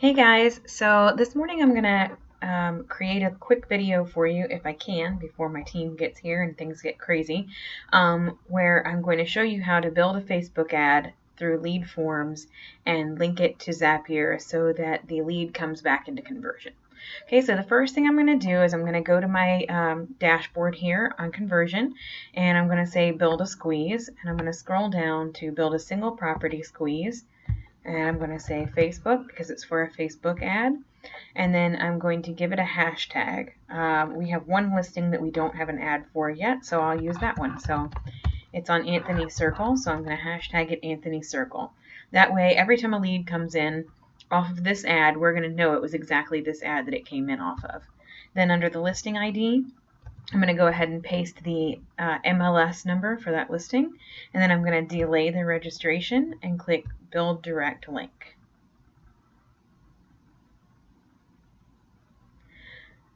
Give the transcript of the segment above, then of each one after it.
Hey guys, so this morning I'm gonna create a quick video for you if I can before my team gets here and things get crazy, where I'm going to show you how to build a Facebook ad through lead forms and link it to Zapier so that the lead comes back into conversion. Okay, so the first thing I'm going to do is I'm going to go to my dashboard here on conversion, and I'm going to say build a squeeze, and I'm going to scroll down to build a single property squeeze. And I'm going to say Facebook because it's for a Facebook ad. And then I'm going to give it a hashtag. We have one listing that we don't have an ad for yet, so I'll use that one. So it's on Anthony Circle, so I'm going to hashtag it Anthony Circle. That way, every time a lead comes in off of this ad, we're going to know it was exactly this ad that it came in off of. Then under the listing ID, I'm going to go ahead and paste the MLS number for that listing, and then I'm going to delay the registration and click Build Direct Link.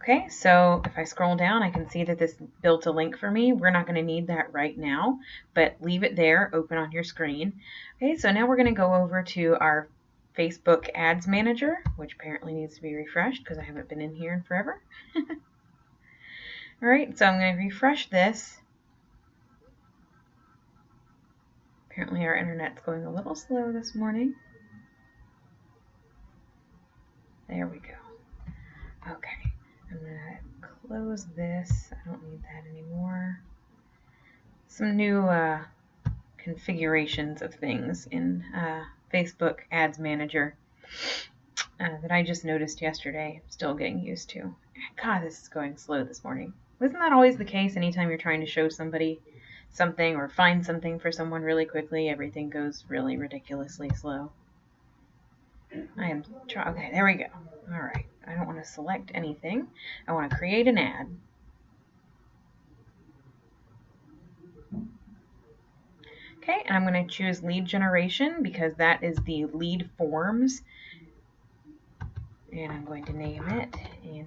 Okay, so if I scroll down, I can see that this built a link for me. We're not going to need that right now, but leave it there, open on your screen. Okay, so now we're going to go over to our Facebook Ads Manager, which apparently needs to be refreshed because I haven't been in here in forever. All right, so I'm going to refresh this. Apparently our internet's going a little slow this morning. There we go. Okay, I'm going to close this. I don't need that anymore. Some new configurations of things in Facebook Ads Manager that I just noticed yesterday. Still getting used to. God, this is going slow this morning. Isn't that always the case anytime you're trying to show somebody something or find something for someone really quickly? Everything goes really ridiculously slow. Okay, there we go. All right, I don't want to select anything. I want to create an ad. Okay, and I'm going to choose lead generation because that is the lead forms. And I'm going to name it Anthony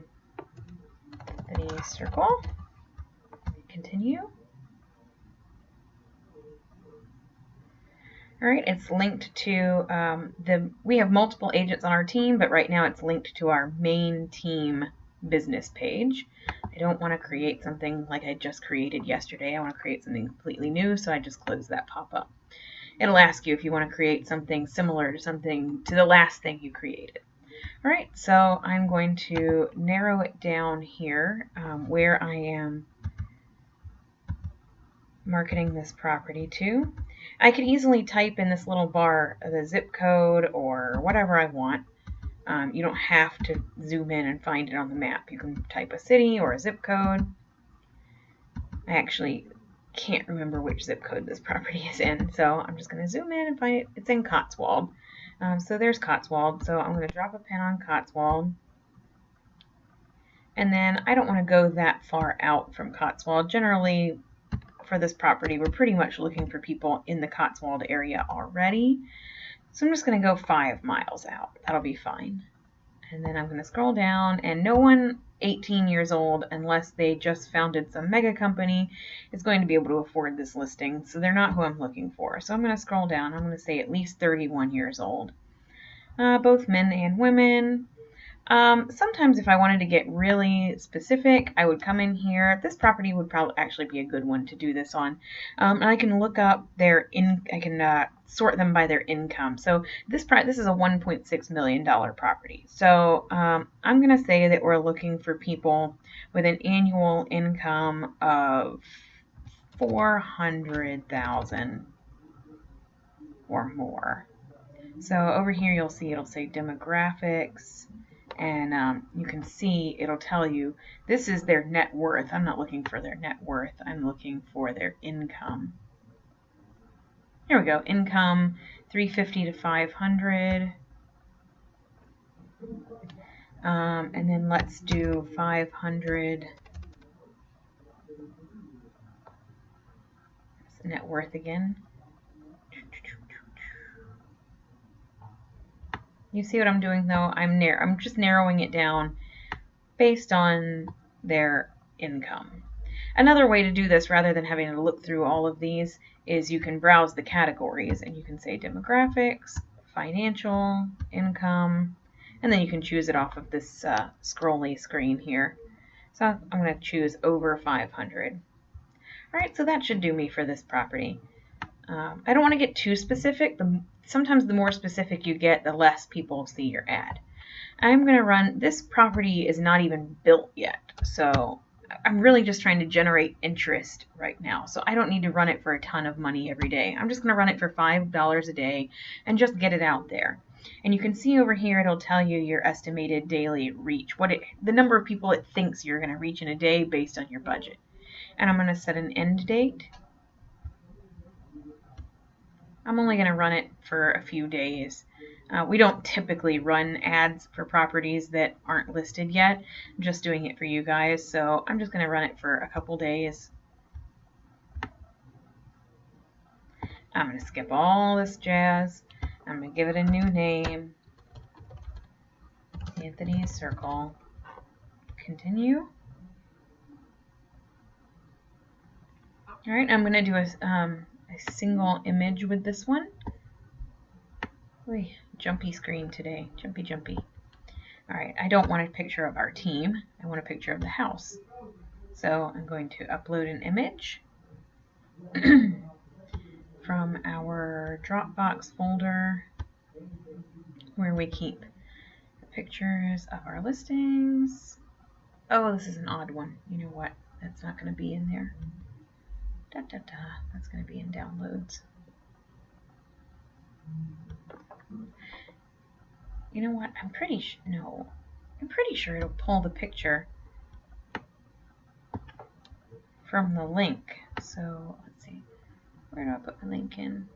Circle. Continue. All right, it's linked to we have multiple agents on our team, but right now it's linked to our main team business page. I don't want to create something like I just created yesterday. I want to create something completely new, so I just close that pop-up. It'll ask you if you want to create something similar to the last thing you created. All right, so I'm going to narrow it down here where I am marketing this property to. I could easily type in this little bar the zip code or whatever I want. You don't have to zoom in and find it on the map. You can type a city or a zip code. I actually can't remember which zip code this property is in, so I'm just going to zoom in and find it. It's in Cotswold. So there's Cotswold. So I'm going to drop a pin on Cotswold. And then I don't want to go that far out from Cotswold. Generally, for this property, we're pretty much looking for people in the Cotswold area already. So I'm just going to go 5 miles out. That'll be fine. And then I'm going to scroll down, and no one 18 years old, unless they just founded some mega company, is going to be able to afford this listing. So they're not who I'm looking for. So I'm going to scroll down. I'm going to say at least 31 years old. Both men and women. Sometimes if I wanted to get really specific, I would come in here. This property would probably actually be a good one to do this on. And I can look up I can sort them by their income. So this is a $1.6 million property. So I'm going to say that we're looking for people with an annual income of $400,000 or more. So over here you'll see it'll say demographics. And you can see it'll tell you this is their net worth. I'm not looking for their net worth. I'm looking for their income. Here we go. Income 350 to 500. And then let's do 500. That's net worth again. You see what I'm doing though? I'm just narrowing it down based on their income. Another way to do this, rather than having to look through all of these, is you can browse the categories and you can say demographics, financial, income, and then you can choose it off of this scrolly screen here. So I'm going to choose over 500. All right, so that should do me for this property. I don't want to get too specific. Sometimes the more specific you get, the less people see your ad. I'm going to run, this property is not even built yet, so I'm really just trying to generate interest right now. So I don't need to run it for a ton of money every day. I'm just going to run it for $5 a day and just get it out there. And you can see over here, it'll tell you your estimated daily reach, the number of people it thinks you're going to reach in a day based on your budget. And I'm going to set an end date. I'm only going to run it for a few days. We don't typically run ads for properties that aren't listed yet. I'm just doing it for you guys, so I'm just going to run it for a couple days. I'm going to skip all this jazz. I'm going to give it a new name. Anthony's Circle. Continue. All right, I'm going to do a single image with this one. Oy, jumpy screen today. Jumpy. All right, I don't want a picture of our team. I want a picture of the house. So I'm going to upload an image from our Dropbox folder where we keep the pictures of our listings. Oh, this is an odd one. You know what? That's not going to be in there. That's going to be in downloads. You know what? I'm pretty sure it'll pull the picture from the link. So let's see. Where do I put my link in?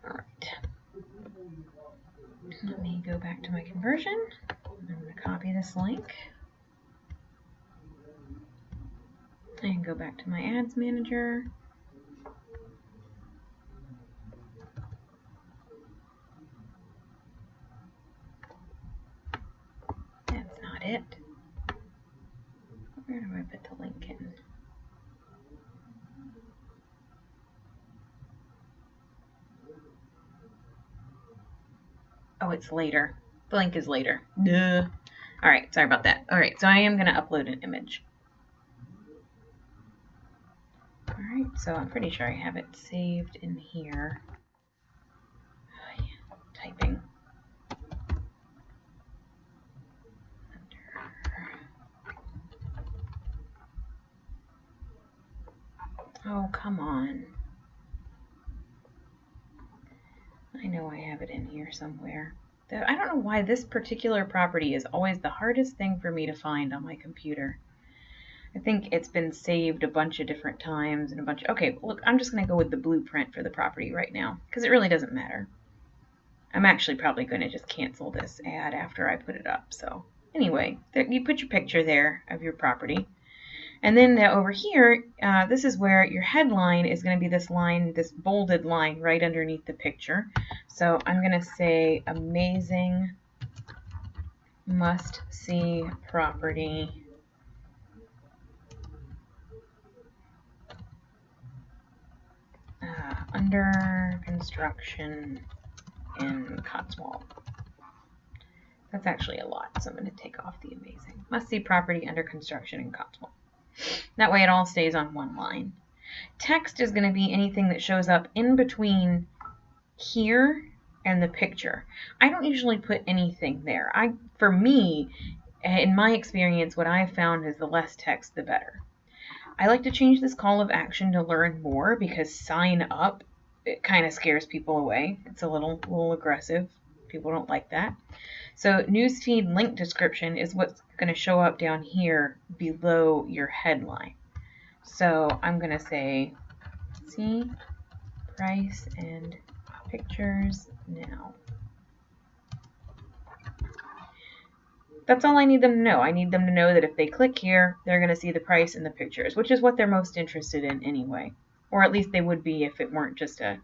All right. Let me go back to my conversion. I'm going to copy this link and go back to my ads manager. That's not it. Where do I put the link in? Oh, it's later. The link is later. Duh. All right, sorry about that. All right, so I am going to upload an image. All right, so I'm pretty sure I have it saved in here. Oh, yeah. Typing. Oh, come on. I know I have it in here somewhere. I don't know why this particular property is always the hardest thing for me to find on my computer. I think it's been saved a bunch of different times and okay, look, I'm just going to go with the blueprint for the property right now because it really doesn't matter. I'm actually probably going to just cancel this ad after I put it up. So anyway, you put your picture there of your property. And then over here, this is where your headline is going to be this line, this bolded line right underneath the picture. So I'm going to say amazing must-see property under construction in Cotswold. That's actually a lot, so I'm going to take off the amazing. Must-see property under construction in Cotswold. That way it all stays on one line. Text is going to be anything that shows up in between here and the picture. I don't usually put anything there. For me, in my experience, what I've found is the less text, the better. I like to change this call of action to learn more because sign up, it kind of scares people away. It's a little aggressive. People don't like that. So newsfeed link description is what's going to show up down here below your headline. So I'm going to say, see price and pictures now. That's all I need them to know. I need them to know that if they click here, they're going to see the price and the pictures, which is what they're most interested in anyway. Or at least they would be if it weren't just a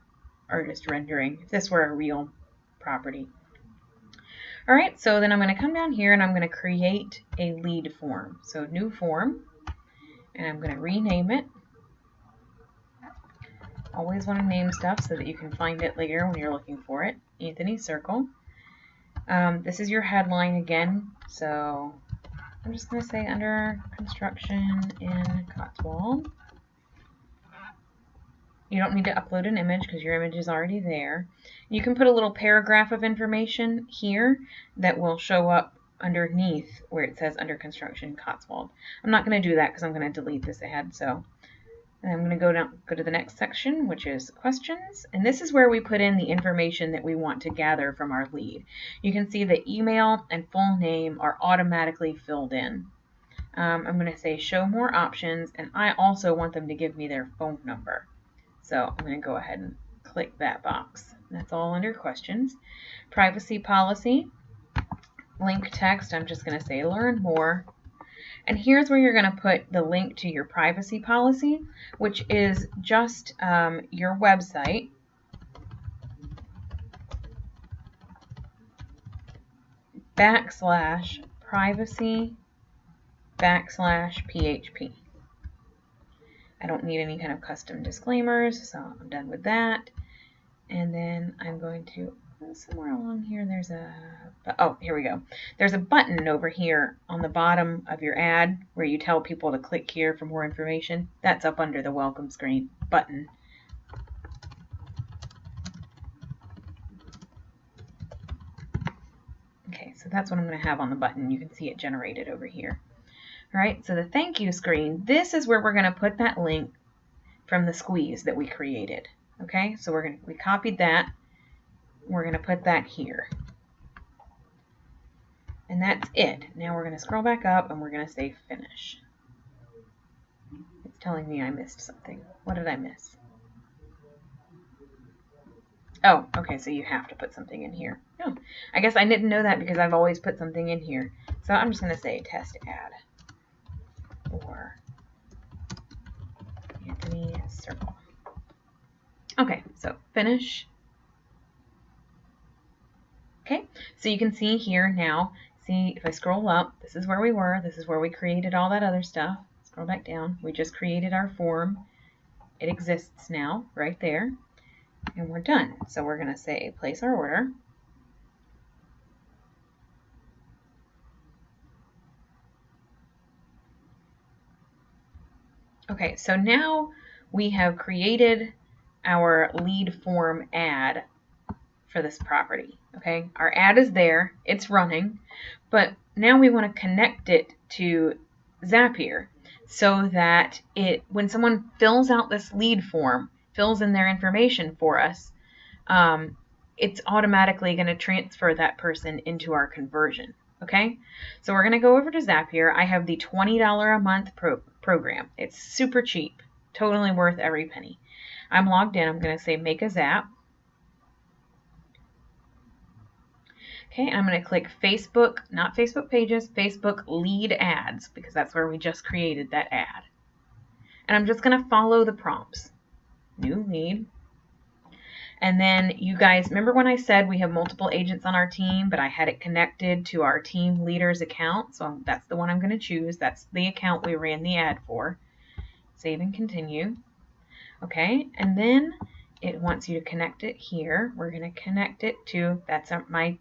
artist rendering, if this were a real property. All right, so then I'm going to come down here and I'm going to create a lead form. So new form, and I'm going to rename it. Always want to name stuff so that you can find it later when you're looking for it. Anthony Circle. This is your headline again, so I'm just going to say under construction in Cotswold. You don't need to upload an image because your image is already there. You can put a little paragraph of information here that will show up underneath where it says under construction in Cotswold. I'm not going to do that because I'm going to delete this ad. So I'm going to go to the next section, which is questions. And this is where we put in the information that we want to gather from our lead. You can see the email and full name are automatically filled in. I'm going to say show more options, and I also want them to give me their phone number. So I'm going to go ahead and click that box. That's all under questions. Privacy policy, link text, I'm just going to say learn more. And here's where you're going to put the link to your privacy policy, which is just your website. /privacy/PHP. I don't need any kind of custom disclaimers, so I'm done with that. And then I'm going to, somewhere along here, there's a, oh, here we go. There's a button over here on the bottom of your ad where you tell people to click here for more information. That's up under the welcome screen button. Okay, so that's what I'm going to have on the button. You can see it generated over here. All right, so the thank you screen, this is where we're going to put that link from the squeeze that we created. Okay, so we copied that. We're going to put that here. And that's it. Now we're going to scroll back up and we're going to say finish. It's telling me I missed something. What did I miss? Oh, okay, so you have to put something in here. Oh, I guess I didn't know that because I've always put something in here. So I'm just going to say test ad for Anthony Circle. Okay, so finish. Okay, so you can see here now, see if I scroll up, this is where we were, this is where we created all that other stuff. Scroll back down, we just created our form. It exists now, right there, and we're done. So we're going to say place our order. Okay, so now we have created our lead form ad for this property. Okay, our ad is there, it's running, but now we want to connect it to Zapier so that when someone fills out this lead form, fills in their information for us, it's automatically going to transfer that person into our conversion. Okay, so we're going to go over to Zapier. I have the $20 a month program. It's super cheap, totally worth every penny. I'm logged in. I'm going to say make a Zap. Okay, and I'm going to click Facebook, not Facebook pages, Facebook lead ads, because that's where we just created that ad. And I'm just going to follow the prompts. New lead. And then you guys, remember when I said we have multiple agents on our team, but I had it connected to our team leader's account? So that's the one I'm going to choose. That's the account we ran the ad for. Save and continue. Okay, and then it wants you to connect it here. We're going to connect it to, that's the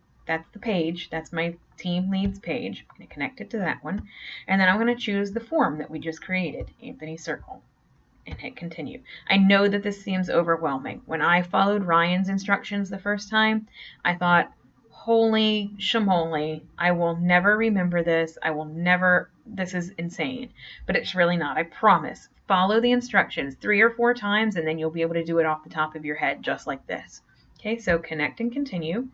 page, that's my team leads page. I'm going to connect it to that one. And then I'm going to choose the form that we just created, Anthony Circle, and hit continue. I know that this seems overwhelming. When I followed Ryan's instructions the first time, I thought, holy shamoly, I will never remember this. This is insane. But it's really not, I promise. Follow the instructions 3 or 4 times and then you'll be able to do it off the top of your head just like this. Okay, so connect and continue.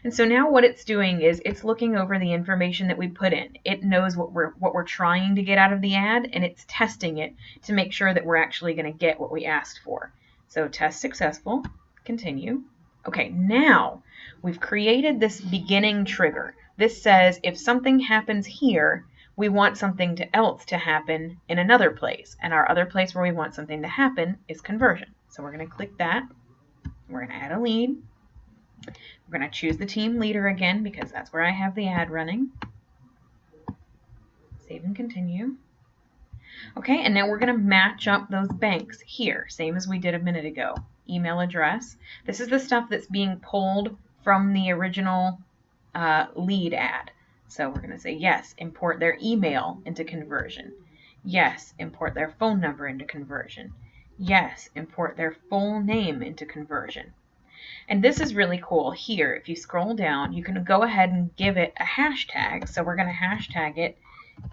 And so now what it's doing is it's looking over the information that we put in. It knows what we're trying to get out of the ad, and it's testing it to make sure that we're actually going to get what we asked for. So test successful, continue. Okay, now we've created this beginning trigger. This says if something happens here, we want something else to happen in another place. And our other place where we want something to happen is conversion. So we're going to click that. We're going to add a lead. We're going to choose the team leader again because that's where I have the ad running. Save and continue. Okay, and now we're going to match up those banks here, same as we did a minute ago. Email address. This is the stuff that's being pulled from the original lead ad. So we're going to say, yes, import their email into conversion. Yes, import their phone number into conversion. Yes, import their full name into conversion. And this is really cool. Here, if you scroll down, you can go ahead and give it a hashtag. So we're going to hashtag it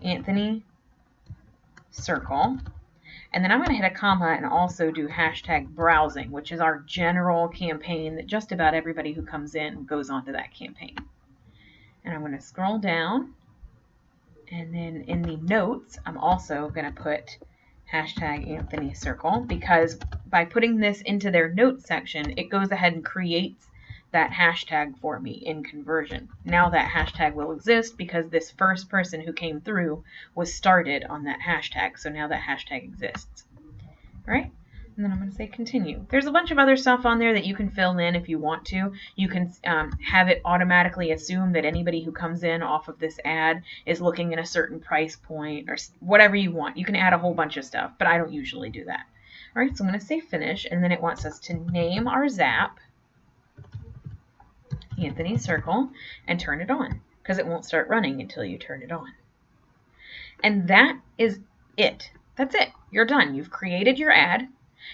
Anthony Circle. And then I'm going to hit a comma and also do hashtag browsing, which is our general campaign that just about everybody who comes in goes onto that campaign. And I'm going to scroll down. And then in the notes, I'm also going to put hashtag Anthony Circle, because by putting this into their notes section, it goes ahead and creates that hashtag for me in conversion. Now that hashtag will exist because this first person who came through was started on that hashtag. So now that hashtag exists. All right? And then I'm going to say continue. There's a bunch of other stuff on there that you can fill in if you want to. You can have it automatically assume that anybody who comes in off of this ad is looking at a certain price point or whatever you want. You can add a whole bunch of stuff, but I don't usually do that. All right, so I'm going to say finish, and then it wants us to name our Zap, Anthony Circle, and turn it on, because it won't start running until you turn it on. And that is it. That's it. You're done. You've created your ad.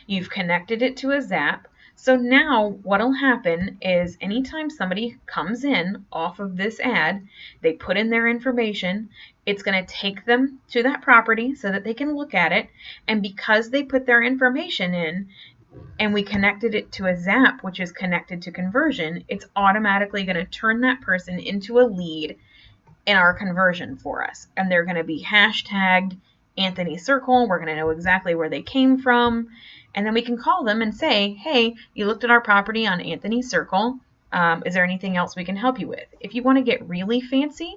You've connected it to a Zap. So now what'll happen is anytime somebody comes in off of this ad, they put in their information, it's going to take them to that property so that they can look at it. And because they put their information in and we connected it to a Zap, which is connected to conversion, it's automatically going to turn that person into a lead in our conversion for us. And they're going to be hashtagged Anthony Circle. We're going to know exactly where they came from. And then we can call them and say, hey, you looked at our property on Anthony Circle. Is there anything else we can help you with? If you want to get really fancy,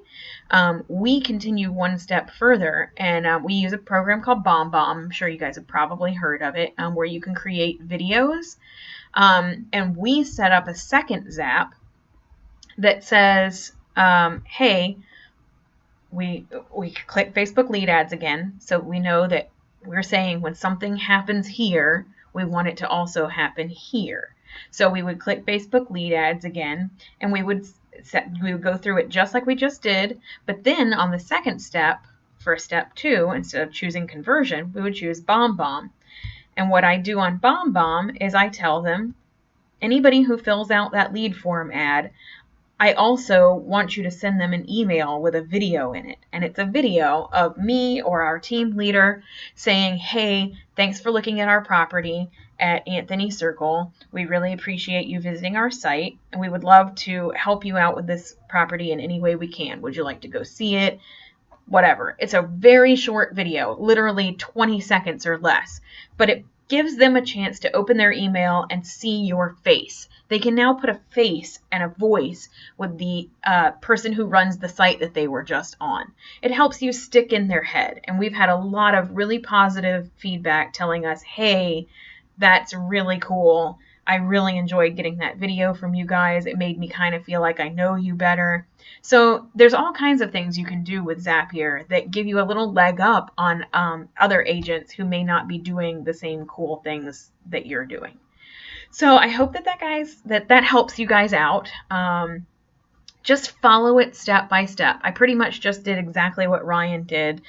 we continue one step further, and we use a program called BombBomb. I'm sure you guys have probably heard of it, where you can create videos. And we set up a second Zap that says, hey, we click Facebook lead ads again, so we know that we're saying when something happens here, we want it to also happen here. So we would click Facebook lead ads again, and we would go through it just like we just did. But then on the second step, for step 2, instead of choosing conversion, we would choose BombBomb. And what I do on BombBomb is I tell them, anybody who fills out that lead form ad, I also want you to send them an email with a video in it. And it's a video of me or our team leader saying, hey, thanks for looking at our property at Anthony Circle. We really appreciate you visiting our site, and we would love to help you out with this property in any way we can. Would you like to go see it? Whatever. It's a very short video, literally 20 seconds or less, but it gives them a chance to open their email and see your face. They can now put a face and a voice with the person who runs the site that they were just on. It helps you stick in their head. And we've had a lot of really positive feedback telling us, hey, that's really cool. I really enjoyed getting that video from you guys. It made me kind of feel like I know you better. So there's all kinds of things you can do with Zapier that give you a little leg up on other agents who may not be doing the same cool things that you're doing. So I hope that helps you guys out. Just follow it step by step. I pretty much just did exactly what Ryan did.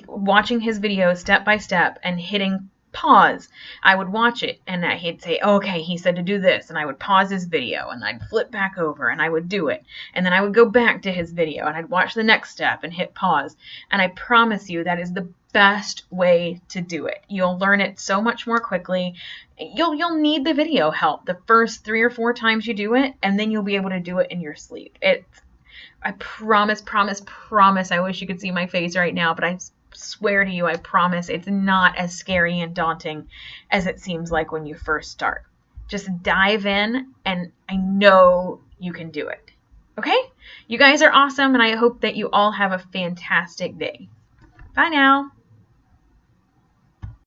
Watching his video step by step and hitting pause. I would watch it and he'd say, okay, he said to do this, and I would pause his video and I'd flip back over and I would do it, and then I would go back to his video and I'd watch the next step and hit pause. And I promise you that is the best way to do it. You'll learn it so much more quickly. You'll need the video help the first 3 or 4 times you do it, and then you'll be able to do it in your sleep. I promise, I wish you could see my face right now, but I swear to you, I promise it's not as scary and daunting as it seems like when you first start. Just dive in, and I know you can do it. Okay? You guys are awesome, and I hope that you all have a fantastic day. Bye now.